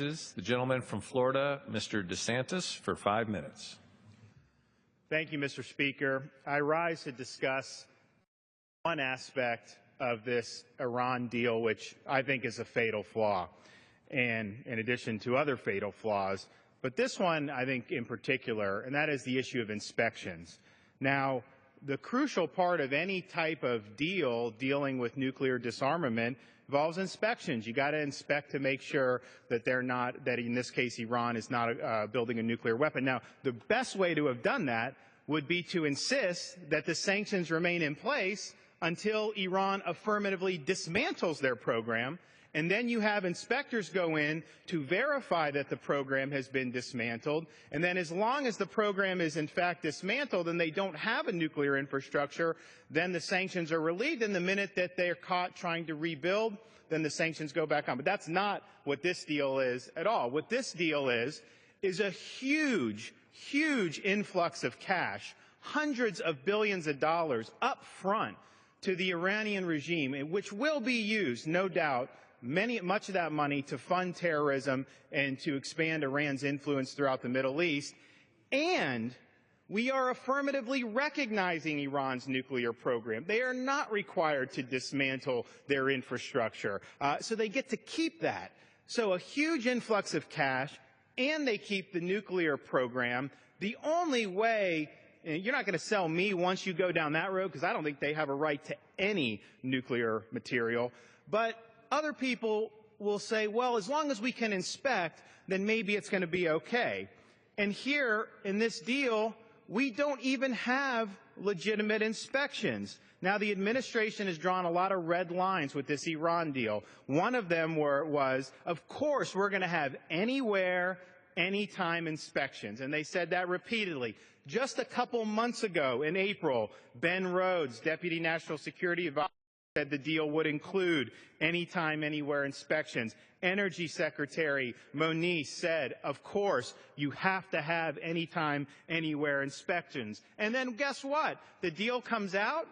The gentleman from Florida, Mr. DeSantis, for 5 minutes. Thank you, Mr. Speaker. I rise to discuss one aspect of this Iran deal, which I think is a fatal flaw, and in addition to other fatal flaws. But this one, I think, in particular, and that is the issue of inspections. Now, the crucial part of any type of deal dealing with nuclear disarmament involves inspections. You got to inspect to make sure that that in this case Iran is not building a nuclear weapon. Now, the best way to have done that would be to insist that the sanctions remain in place until Iran affirmatively dismantles their program, and then you have inspectors go in to verify that the program has been dismantled, and then as long as the program is in fact dismantled and they don't have a nuclear infrastructure, then the sanctions are relieved, and the minute that they're caught trying to rebuild, then the sanctions go back on. But that's not what this deal is at all. What this deal is a huge, huge influx of cash, hundreds of billions of dollars up front to the Iranian regime, which will be used, no doubt, much of that money to fund terrorism and to expand Iran's influence throughout the Middle East. And we are affirmatively recognizing Iran's nuclear program. They are not required to dismantle their infrastructure, so they get to keep that. So a huge influx of cash, and they keep the nuclear program. The only way, and you're not going to sell me once you go down that road, because I don't think they have a right to any nuclear material, but other people will say, well, as long as we can inspect, then maybe it's going to be okay. And here, in this deal, we don't even have legitimate inspections. Now, the administration has drawn a lot of red lines with this Iran deal. One of them was, of course, we're going to have anywhere, anytime inspections. And they said that repeatedly. Just a couple months ago, in April, Ben Rhodes, Deputy National Security Advisor, said the deal would include anytime, anywhere inspections. Energy Secretary Moniz said, of course, you have to have anytime, anywhere inspections. And then guess what? The deal comes out.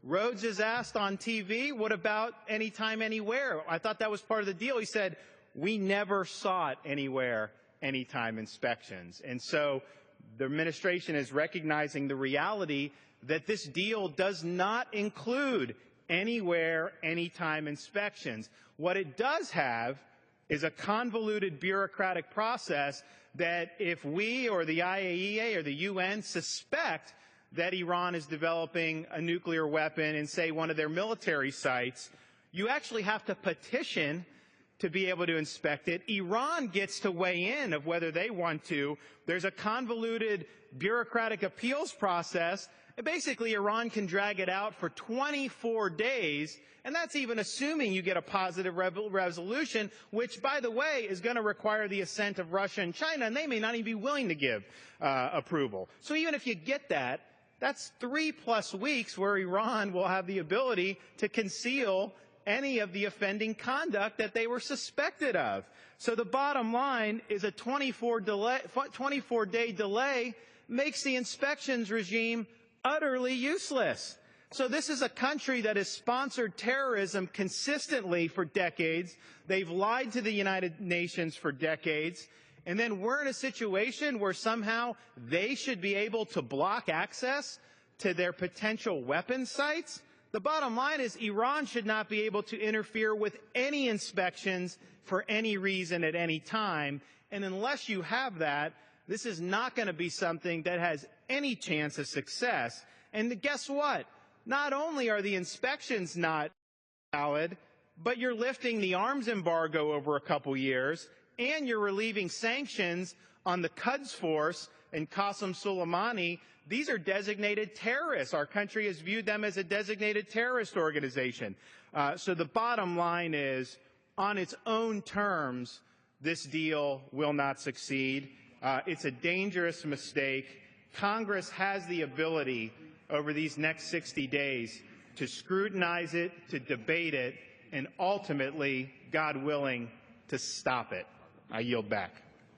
Rhodes is asked on TV, what about anytime, anywhere? I thought that was part of the deal. He said, we never sought anywhere, anytime inspections. And so the administration is recognizing the reality that this deal does not include anywhere, anytime inspections. What it does have is a convoluted bureaucratic process that if we or the IAEA or the UN suspect that Iran is developing a nuclear weapon in, say, one of their military sites, you actually have to petition to be able to inspect it. Iran gets to weigh in of whether they want to. There's a convoluted bureaucratic appeals process. And basically, Iran can drag it out for 24 days, and that's even assuming you get a positive resolution, which, by the way, is going to require the assent of Russia and China, and they may not even be willing to give approval. So even if you get that, that's 3+ weeks where Iran will have the ability to conceal any of the offending conduct that they were suspected of. So the bottom line is a 24-day delay makes the inspections regime utterly useless. So this is a country that has sponsored terrorism consistently for decades. They've lied to the United Nations for decades. And then we're in a situation where somehow they should be able to block access to their potential weapon sites. The bottom line is Iran should not be able to interfere with any inspections for any reason at any time. And unless you have that, this is not going to be something that has any chance of success. And guess what? Not only are the inspections not valid, but you're lifting the arms embargo over a couple years, and you're relieving sanctions on the Quds Force and Qasem Soleimani. These are designated terrorists. Our country has viewed them as a designated terrorist organization. So the bottom line is, on its own terms, this deal will not succeed. It's a dangerous mistake. Congress has the ability over these next 60 days to scrutinize it, to debate it, and ultimately, God willing, to stop it. I yield back.